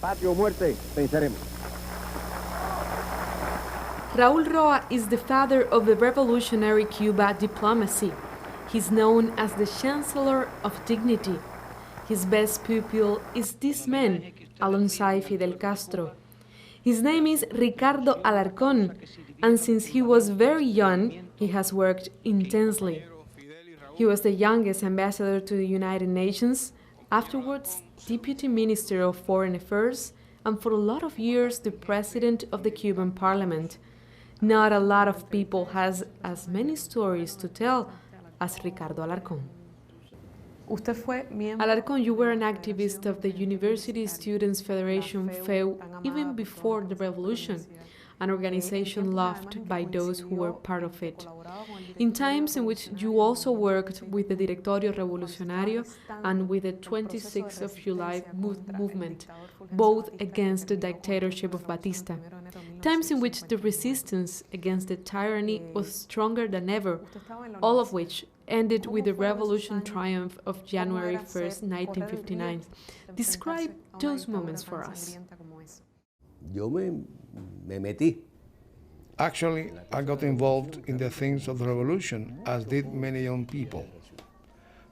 Patria o muerte, venceremos. Raúl Roa is the father of the revolutionary Cuba diplomacy. He's known as the Chancellor of Dignity. His best pupil is this man, alongside Fidel Castro. His name is Ricardo Alarcón, and since he was very young, he has worked intensely. He was the youngest ambassador to the United Nations, afterwards Deputy Minister of Foreign Affairs, and for a lot of years the President of the Cuban Parliament. Not a lot of people has as many stories to tell as Ricardo Alarcón. Alarcón, you were an activist of the University Students Federation FEU even before the revolution, an organization loved by those who were part of it. In times in which you also worked with the Directorio Revolucionario and with the 26th of July movement, both against the dictatorship of Batista. Times in which the resistance against the tyranny was stronger than ever, all of which ended with the revolution triumph of January 1st, 1959. Describe those moments for us. Actually, I got involved in the things of the revolution, as did many young people.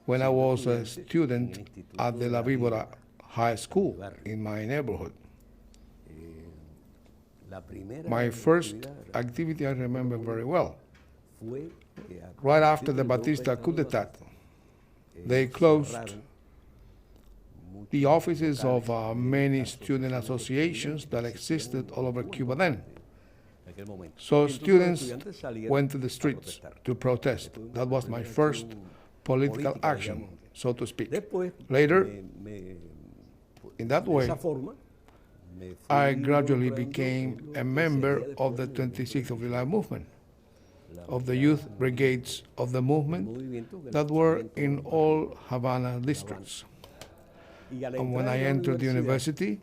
When I was a student at the La Víbora High School in my neighborhood. My first activity I remember very well. Right after the Batista coup d'etat, they closed the offices of many student associations that existed all over Cuba then. So students went to the streets to protest. That was my first political action, so to speak. Later, in that way, I gradually became a member of the 26th of July movement, of the youth brigades of the movement that were in all Havana districts. And when I entered the university,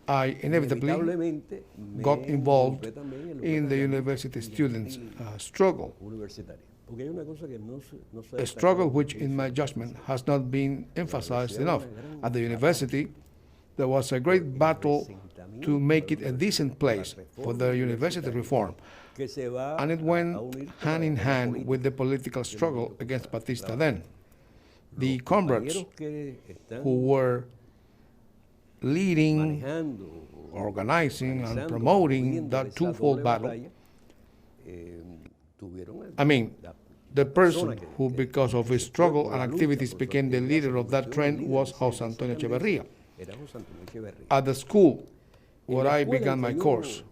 I inevitably got involved in the university students' struggle. A struggle which, in my judgment, has not been emphasized enough. At the university, there was a great battle to make it a decent place for the university reform, and it went hand in hand with the political struggle against Batista then. The comrades who were leading, organizing, and promoting that twofold battle, the person who, because of his struggle and activities, became the leader of that trend was José Antonio Echeverría. At the school where I began my course,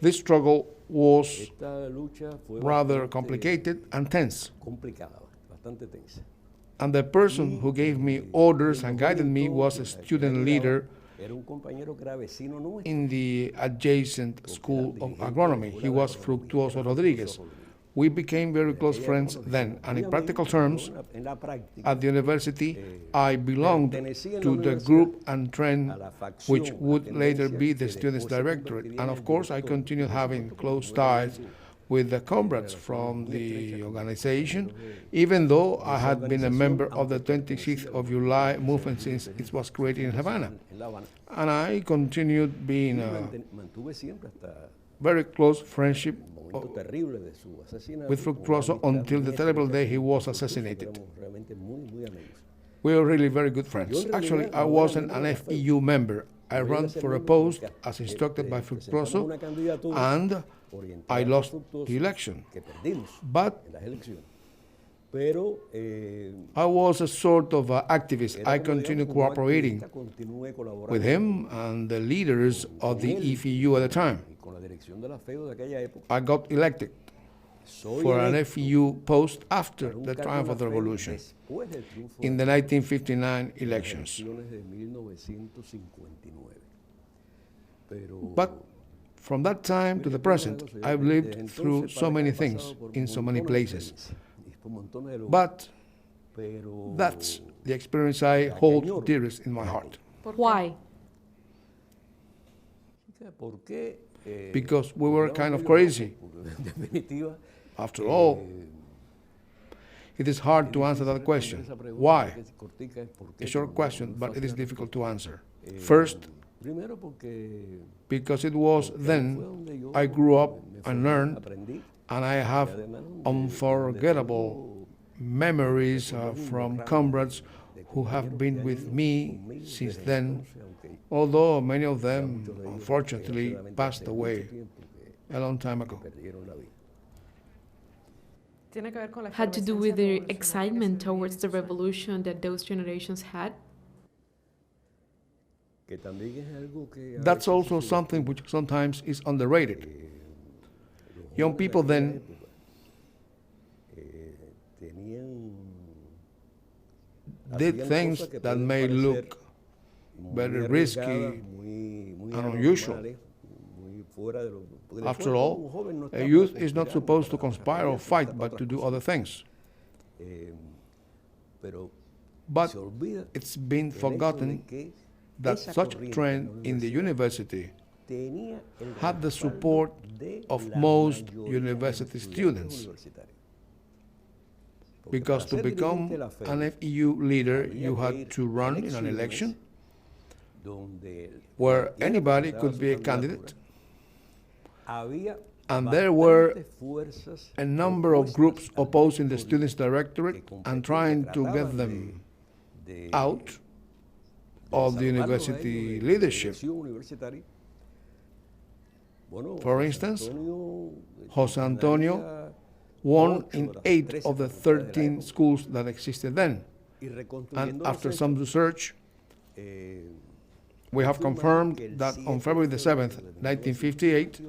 this struggle was rather complicated and tense. And the person who gave me orders and guided me was a student leader in the adjacent school of agronomy. He was Fructuoso Rodriguez. We became very close friends then, and in practical terms, at the university, I belonged to the group and trend which would later be the Students' Directorate, and of course I continued having close ties with the comrades from the organization, even though I had been a member of the 26th of July movement since it was created in Havana. And I continued being a very close friendship with Fructuoso until the terrible day he was assassinated. We were really very good friends. Actually, I wasn't an FEU member. I ran for a post as instructed by Fructuoso, and I lost the election. But I was a sort of activist. I continued cooperating with him and the leaders of the EFEU at the time. I got elected for an FEU post after the triumph of the revolution in the 1959 elections. But from that time to the present, I've lived through so many things in so many places. But that's the experience I hold dearest in my heart. Why? Because we were kind of crazy. After all, It is hard to answer that question. Why? A short question, but it is difficult to answer. First, because it was then I grew up and learned, and I have unforgettable memories from comrades who have been with me since then, although many of them, unfortunately, passed away a long time ago. Had to do with the excitement towards the revolution that those generations had? That's also something which sometimes is underrated. Young people then did things that may look very risky and unusual. After all, a youth is not supposed to conspire or fight, but to do other things. But it's been forgotten that such a trend in the university had the support of most university students. Because to become an FEU leader, you had to run in an election where anybody could be a candidate. And there were a number of groups opposing the Students' Directorate and trying to get them out of the university leadership. For instance, Jose Antonio won in 8 of the 13 schools that existed then. And after some research, we have confirmed that on February the 7th, 1958,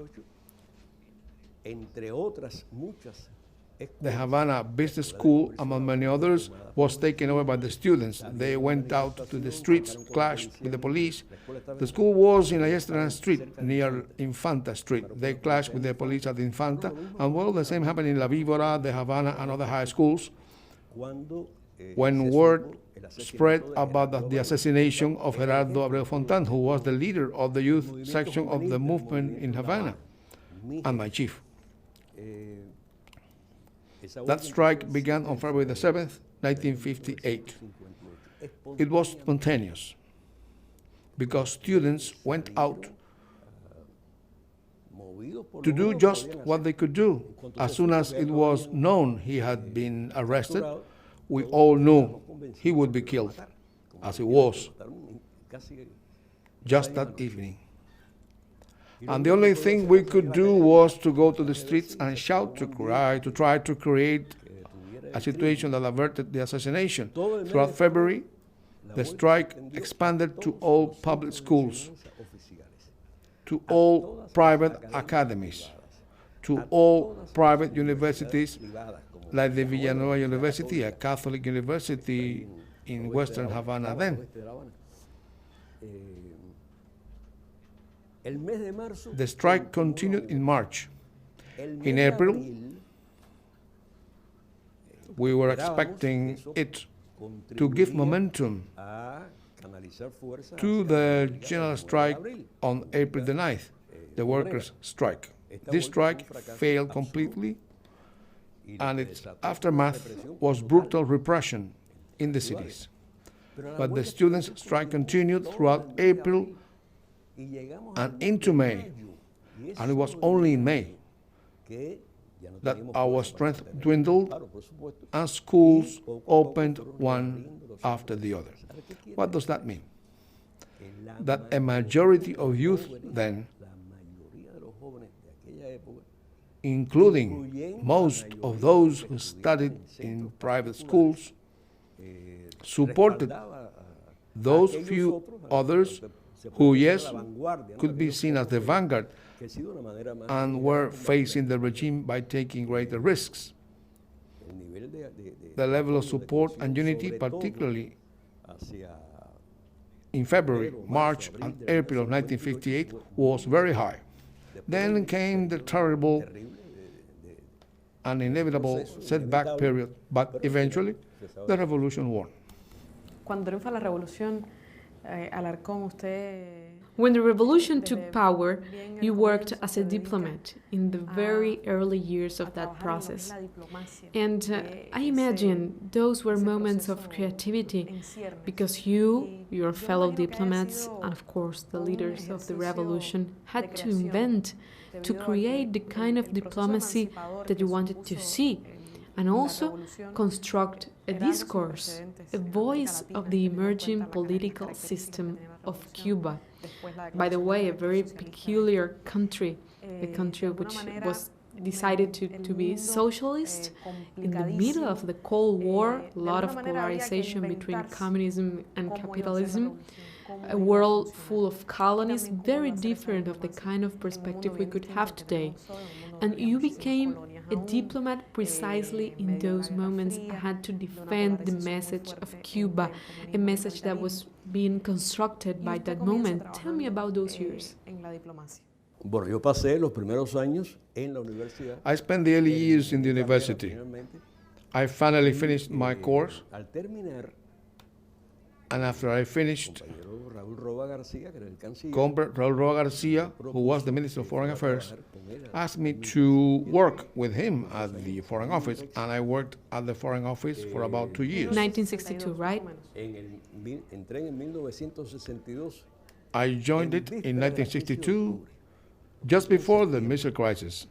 the Havana Business School, among many others, was taken over by the students. They went out to the streets, clashed with the police. The school was in Ayestran Street, near Infanta Street. They clashed with the police at Infanta, and well, the same happened in La Víbora, the Havana, and other high schools. When word spread about the assassination of Gerardo Abreu Fontan, who was the leader of the youth section of the movement in Havana, and my chief. That strike began on February the 7th, 1958. It was spontaneous because students went out to do just what they could do. As soon as it was known he had been arrested, we all knew he would be killed, as he was, just that evening. And the only thing we could do was to go to the streets and shout, to cry, to try to create a situation that averted the assassination. Throughout February, the strike expanded to all public schools, to all private academies, to all private universities, like the Villanueva University, a Catholic university in Western Havana then. The strike continued in March. In April, we were expecting it to give momentum to the general strike on April the 9th, the workers' strike. This strike failed completely, and its aftermath was brutal repression in the cities. But the students' strike continued throughout April and into May, and it was only in May that our strength dwindled and schools opened one after the other. What does that mean? That a majority of youth then, including most of those who studied in private schools, supported those few others who, yes, could be seen as the vanguard and were facing the regime by taking greater risks. The level of support and unity, particularly in February, March, and April of 1958, was very high. Then came the terrible and inevitable setback period, but eventually the revolution won. Cuando triunfa la revolución, Alarcón, usted... When the revolution took power, you worked as a diplomat in the very early years of that process. And I imagine those were moments of creativity because you, your fellow diplomats, and of course the leaders of the revolution had to invent, to create the kind of diplomacy that you wanted to see, and also construct a discourse, a voice of the emerging political system of Cuba. By the way, a very peculiar country, a country which was decided to be socialist in the middle of the Cold War, a lot of polarization between communism and capitalism, a world full of colonies, very different of the kind of perspective we could have today. And you became a diplomat precisely in those moments and had to defend the message of Cuba, a message that was being constructed by that moment. Tell me about those years. Bueno, yo pasé los primeros años en la universidad. I spent the early years in the university. I finally finished my course, Al terminar, and after I finished, compañero Raúl Roa García, que era el canciller, Comrade Raul Roa Garcia, who was the Minister of Foreign Affairs, asked me to work with him at the Foreign Office, and I worked at the Foreign Office for about 2 years. 1962, right? entré en 1962. I joined it in 1962, just before the missile crisis,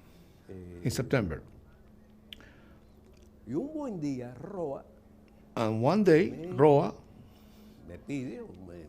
in September. Y un buen día, Roa And one day, Roa me pide, o me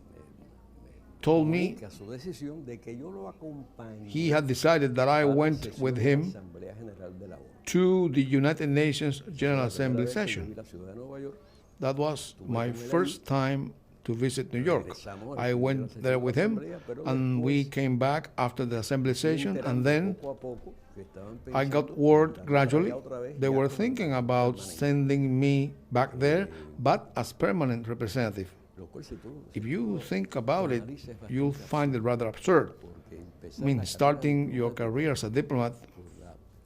told me comunica su decisión de que yo lo acompañe he had decided that I a la went sesión with de la him Asamblea General de la ONU. to the United Nations General La Assembly primera vez que session. vi la ciudad de Nueva York, That was my first time to visit New York. I went there with him, and we came back after the assembly session, and then poco a poco, que estaban I pensando got word en gradually otra vez, they ya were como thinking about sending me back there, but as permanent representative. lo cual si tú If you think about it, you'll find it rather absurd. porque I empezar mean, la starting your career as a diplomat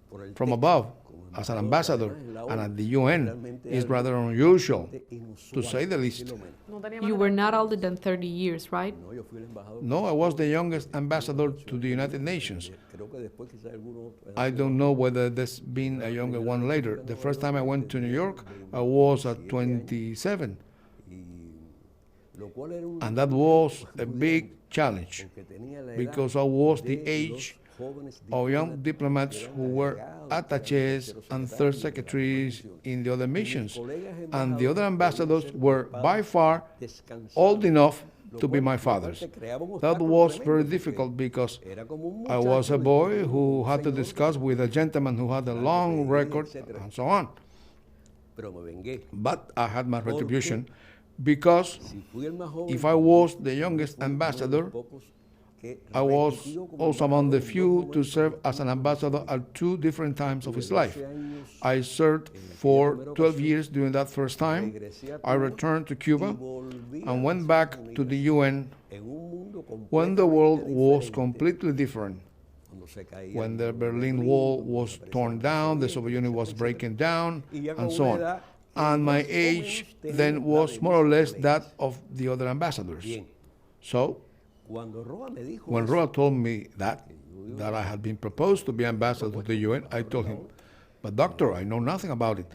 por el from texto, above, como as an embajador, ambassador, además en la and ONU, at the UN realmente is algo rather unusual, inusual, to say the least. decirlo menos. You were not older than 30 years, right? No, yo fui el embajador. No, I was the youngest ambassador to the United Nations. Creo que después quizás alguno otro. I don't know whether there's been a younger one later. The first time I went to New York, I was at 27, Lo cual era un and that was a big challenge que tenía la edad because I was the de age los jóvenes of young diplomats who were attachés and third secretaries in the other missions, and the other ambassadors were by far descansados. old enough to be my fathers. That was very difficult because Era como un I was a muchacho boy who had to discuss with a gentleman who had a long record and so on. pero me vengué. But I had my retribution because Si fui el más joven, if I was the youngest ambassador, pocos que I was repetido como also among the embajador en few dos to momentos. serve as an ambassador at 2 different times of his life. 12 años I served for 12 years during that first time. regresé a I Cuba returned to y Cuba volví and a went las back Naciones to the Unidas UN en un mundo when the world completamente was diferente. completely different. Cuando se caía When the el muro de Berlin Berlín, Wall cuando was desaparecía torn la Unión down, the Soviética, Soviet Union was etcétera, breaking down, Y ya and con so una on. edad que And my más o age menos tenía then la was de more mis or less colegas. that of the other ambassadors. Bien. So, Cuando Roa me dijo when eso, Roa told me that I had been proposed to be ambassador to the UN, I told him, "But doctor, I know nothing about it."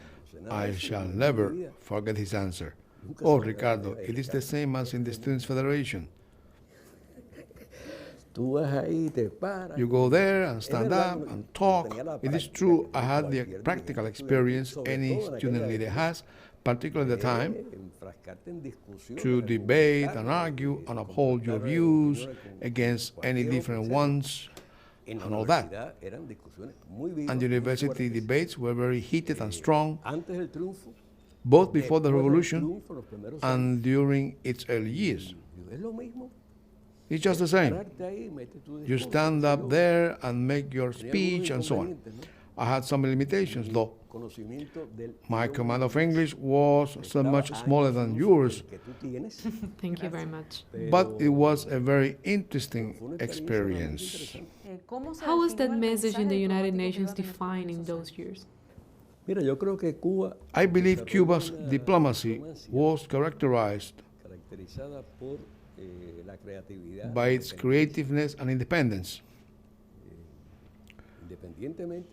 I shall never forget his answer. "Oh, Ricardo, it is the same as in the Students' Federation. tú vas ahí, te paras. You go there and stand verdad, up no, and no talk. tenía la It is práctica true, que I had the cualquier practical estudiante, experience sobre any todo en student aquella leader época, has, particularly at the time, enfrascarte en discusiones, to debate and argue and uphold your confrontar views opiniones con against any cualquier different otro, ones En la and all that. universidad eran discusiones muy vivas, And muy university fuertes. debates were very heated and strong, Antes del triunfo, both before the después del revolution triunfo, los primeros años. and during its early years. Y es lo mismo. It's just the same. Pararte ahí, metes tu You discurso, stand qué sé up yo. there and make your Tenía algunos speech and so on. inconvenientes, ¿no? I had some limitations, though. Conocimiento del My idioma command of inglés English was so estaba much años smaller than luz yours, del que tú tienes, Thank you very much. but it pero was a very interesting fue una experiencia realmente experience. interesante. How was that message in the United Nations defined in those years? Mira, yo creo que Cuba I believe desarrolló Cuba's una diplomacy diplomacia was characterized caracterizada por by its creativeness and independence.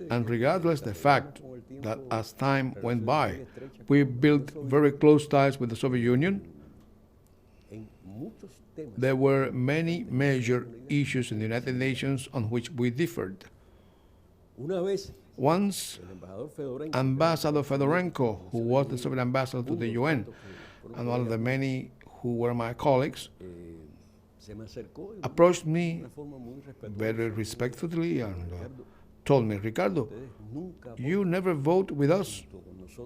And regardless the fact that as time went by, we built very close ties with the Soviet Union, there were many major issues in the United Nations on which we differed. Once, Ambassador Fedorenko, who was the Soviet ambassador to the UN, and one of the many who were my colleagues, approached me very respectfully and told me, Ricardo, you never vote with us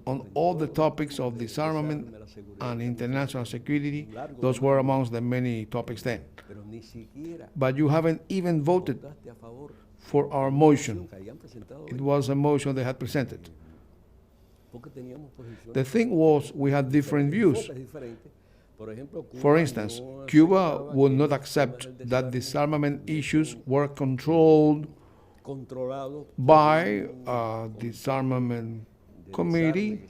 on all the topics of disarmament and international security. Those were amongst the many topics then. But you haven't even voted for our motion. It was a motion they had presented. The thing was, we had different views. For instance, Cuba would not accept that disarmament issues were controlled by a disarmament committee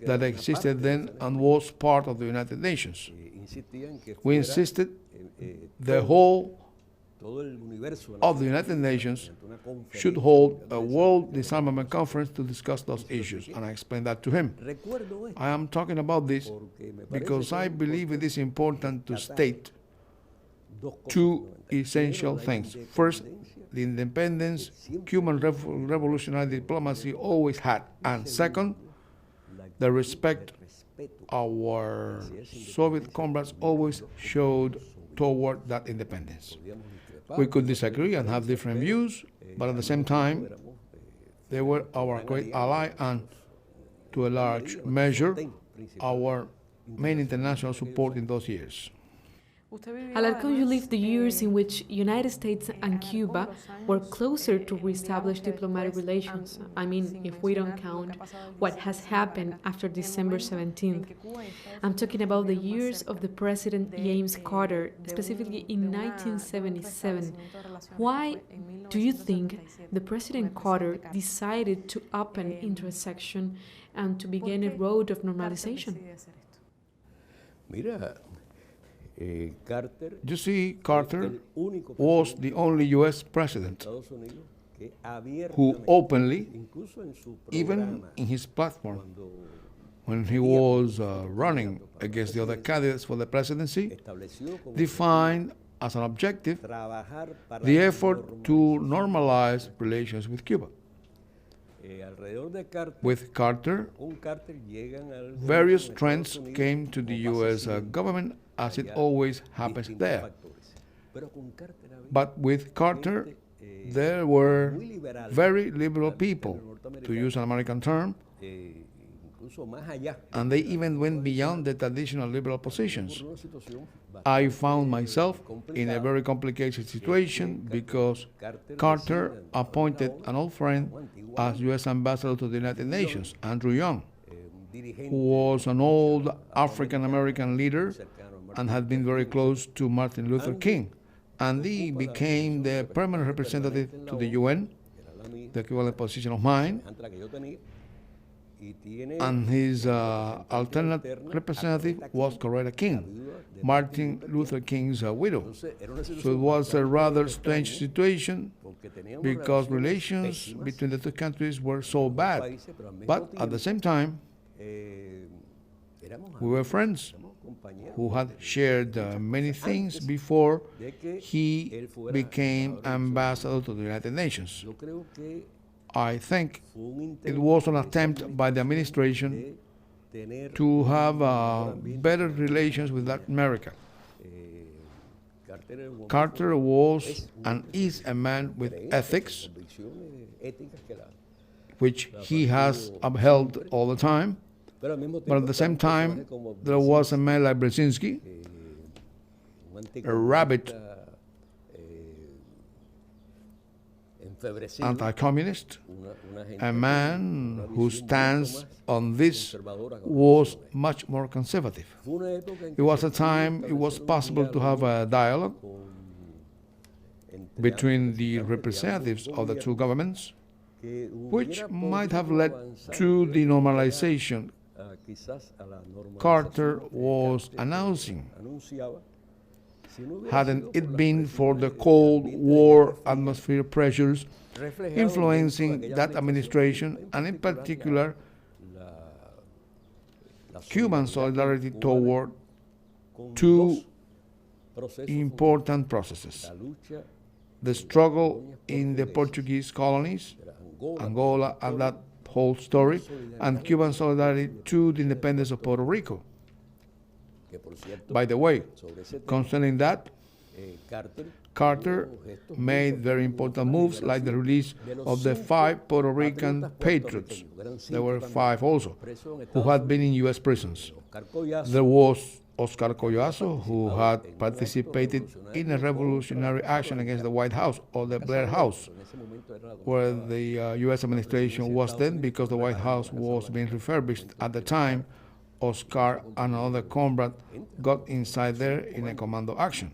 that existed then and was part of the United Nations. We insisted the whole of the United Nations should hold a World Disarmament Conference to discuss those issues, and I explained that to him. I am talking about this because I believe it is important to state two essential things. First, the independence Cuban revolutionary diplomacy always had, and second, the respect our Soviet comrades always showed toward that independence. We could disagree and have different views, but at the same time, they were our great ally and, to a large measure, our main international support in those years. Alarcón, you lived the years in which United States and Cuba were closer to reestablish diplomatic relations. I mean, if we don't count what has happened after December 17th. I'm talking about the years of the President James Carter, specifically in 1977. Why do you think the President Carter decided to open intersection and to begin a road of normalization? You see, Carter was the only U.S. president who openly, even in his platform, when he was running against the other candidates for the presidency, defined as an objective the effort to normalize relations with Cuba. With Carter, various trends came to the U.S. Government, as it always happens there. But with Carter, there were very liberal people, to use an American term, and they even went beyond the traditional liberal positions. I found myself in a very complicated situation because Carter appointed an old friend as U.S. ambassador to the United Nations, Andrew Young, who was an old African-American leader and had been very close to Martin Luther King. And he became the permanent representative to the UN, the equivalent position of mine, and his alternate representative was Coretta King, Martin Luther King's widow. So it was a rather strange situation because relations between the two countries were so bad. But at the same time, we were friends who had shared many things before he became ambassador to the United Nations. I think it was an attempt by the administration to have better relations with Latin America. Carter was and is a man with ethics, which he has upheld all the time. But at the same time, there was a man like Brzezinski, a rabid anti-communist, a man whose stance on this was much more conservative. It was a time it was possible to have a dialogue between the representatives of the two governments, which might have led to the normalization Carter was announcing. hadn't it been for the Cold War atmosphere pressures influencing that administration, and in particular Cuban solidarity toward two important processes: the struggle in the Portuguese colonies, Angola and that whole story, and Cuban solidarity to the independence of Puerto Rico. By the way, concerning that, Carter made very important moves like the release of the 5 Puerto Rican patriots. There were 5 also, who had been in U.S. prisons. There was Oscar Collazo, who had participated in a revolutionary action against the White House, or the Blair House, where the U.S. administration was then, because the White House was being refurbished at the time. Oscar and another comrade got inside there in a commando action.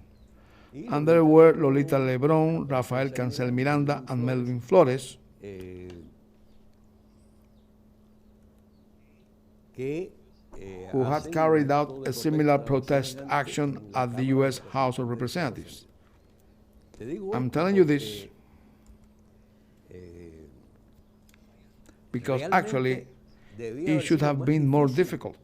And there were Lolita Lebron, Rafael Cancel Miranda, and Melvin Flores, who had carried out a similar protest action at the U.S. House of Representatives. I'm telling you this because actually it should have been more difficult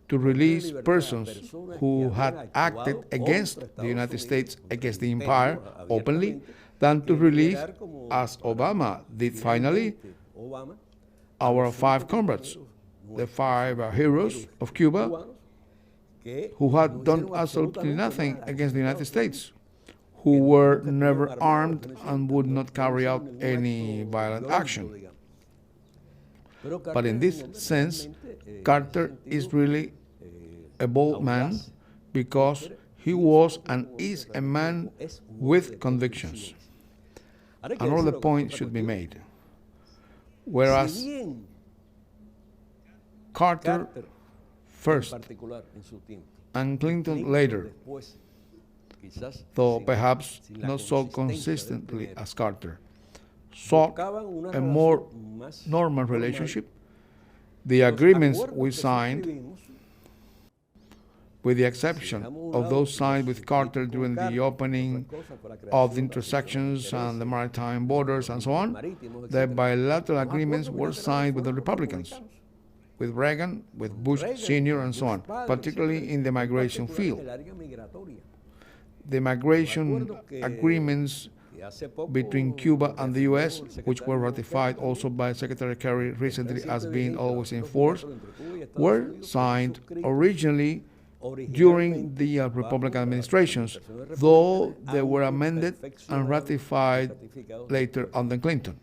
to release persons who had acted against the United States, against the empire, openly, than to release, as Obama did finally, our 5 comrades, the 5 heroes of Cuba, who had done absolutely nothing against the United States, who were never armed and would not carry out any violent action. But in this sense, Carter is really a bold man because he was and is a man with convictions. Another point should be made. Whereas Carter first and Clinton later, though perhaps not so consistently as Carter, sought a more normal relationship, the agreements we signed, with the exception of those signed with Carter during the opening of the intersections and the maritime borders and so on, the bilateral agreements were signed with the Republicans, with Reagan, with Bush Sr., and so on, particularly in the migration field. The migration agreements between Cuba and the U.S., which were ratified also by Secretary Kerry recently as being always in force, were signed originally during the Republican administrations, though they were amended and ratified later under Clinton.